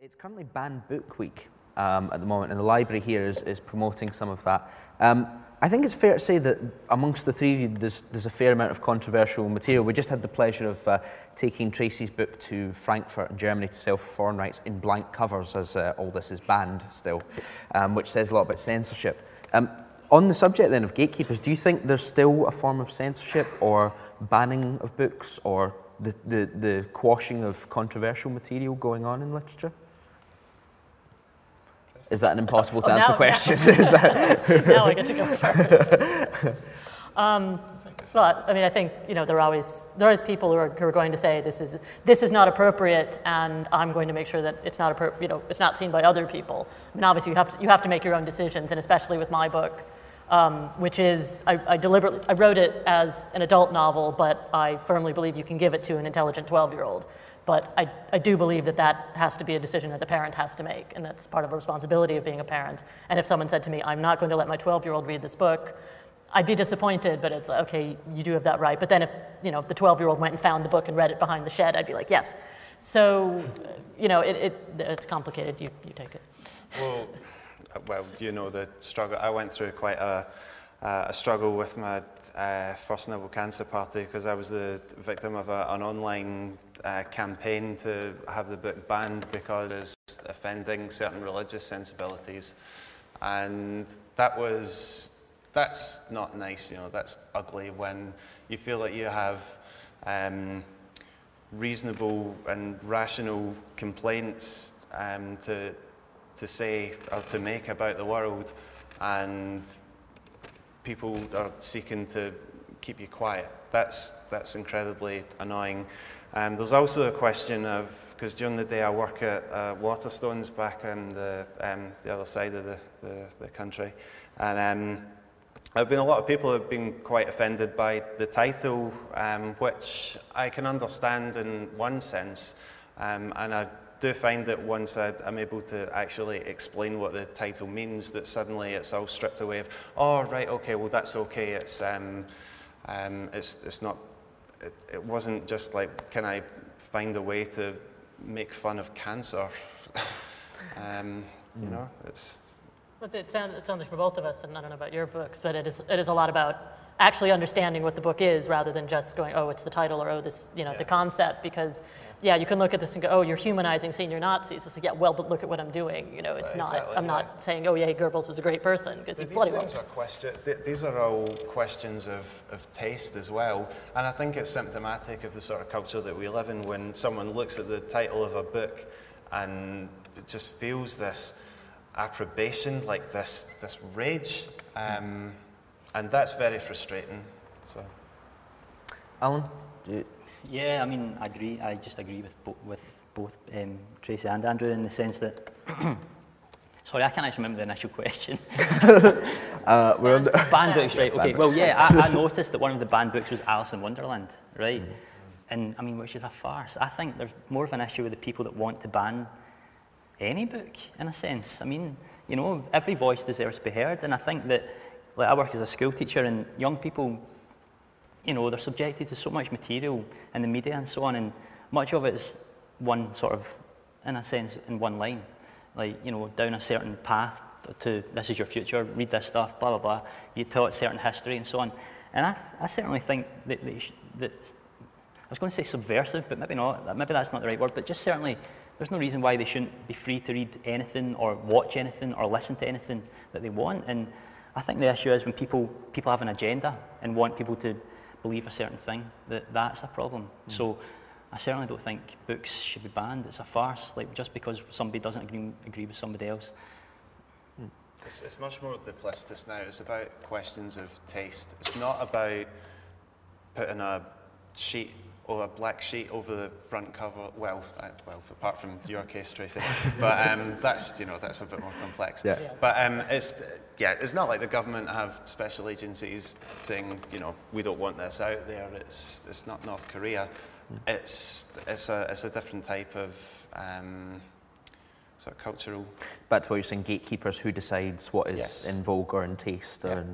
It's currently Banned Book Week at the moment, and the library here is promoting some of that. I think it's fair to say that amongst the three of you, there's a fair amount of controversial material. We just had the pleasure of taking Tracey's book to Frankfurt in Germany to sell for foreign rights in blank covers, as all this is banned still, which says a lot about censorship. On the subject then of gatekeepers, do you think there's still a form of censorship or banning of books or the quashing of controversial material going on in literature? Is that an impossible to answer question? Now I get to go first. Well, I mean, I think there are people who are going to say this is not appropriate, and I'm going to make sure that it's not it's not seen by other people. I mean, obviously you have to make your own decisions, and especially with my book, which is I wrote it as an adult novel, but I firmly believe you can give it to an intelligent 12-year-old. But I do believe that has to be a decision that the parent has to make, and that's part of the responsibility of being a parent. And if someone said to me, I'm not going to let my 12-year-old read this book, I'd be disappointed, but it's like, okay, you do have that right. But then if the 12-year-old went and found the book and read it behind the shed, I'd be like, yes. So, it's complicated. You take it. Well, the struggle. I went through quite a struggle with my first novel, Cancer Party, because I was the victim of an online campaign to have the book banned because it's offending certain religious sensibilities, and that's not nice. That's ugly when you feel like you have reasonable and rational complaints to say or to make about the world, and people are seeking to keep you quiet. That's incredibly annoying. There's also a question of, because during the day I work at Waterstones back on the other side of the country, and a lot of people have been quite offended by the title, which I can understand in one sense, and I do find that once I'm able to actually explain what the title means, that suddenly it's all stripped away of, oh right, okay, well that's okay. It's not. It wasn't just like, can I find a way to make fun of cancer? It's. But it sounds like for both of us, and I don't know about your books, but it is a lot about actually understanding what the book is rather than just going, oh, it's the title, or oh, this, the concept, because you can look at this and go, oh, you're humanizing senior Nazis. It's like, yeah, well, but look at what I'm doing. It's not. Exactly, I'm not saying, oh yeah, Goebbels was a great person, because he bloody well. These are all questions of taste as well, and I think it's symptomatic of the sort of culture that we live in when someone looks at the title of a book and it just feels this approbation, like this rage. And that's very frustrating. So, Allan? Yeah, I mean, I agree. I just agree with both Tracey and Andrew in the sense that. Sorry, I can't actually remember the initial question. We're on the banned books, right? Okay. Well, yeah, I noticed that one of the banned books was Alice in Wonderland, right? Mm-hmm. And I mean, which is a farce. I think there's more of an issue with the people that want to ban any book, in a sense. I mean, every voice deserves to be heard, and I think that. Like, I work as a school teacher, and young people, they're subjected to so much material in the media and so on, and much of it is one sort of, in a sense, in one line. Like, down a certain path to, this is your future, read this stuff, blah, blah, blah. You taught certain history and so on. And I certainly think that I was going to say subversive, but maybe not, maybe that's not the right word, but just certainly, there's no reason why they shouldn't be free to read anything or watch anything or listen to anything that they want. And I think the issue is when people have an agenda and want people to believe a certain thing, that's a problem. So I certainly don't think books should be banned. It's a farce, like just because somebody doesn't agree with somebody else. It's much more duplicitous now. It's about questions of taste. It's not about putting a sheet or a black sheet over the front cover. Well, apart from your case, Tracey, but that's a bit more complex. Yeah. But it's not like the government have special agencies saying, we don't want this out there. It's not North Korea. It's a different type of sort of cultural. Back to what you're saying, gatekeepers, who decides what is in vogue or in taste, or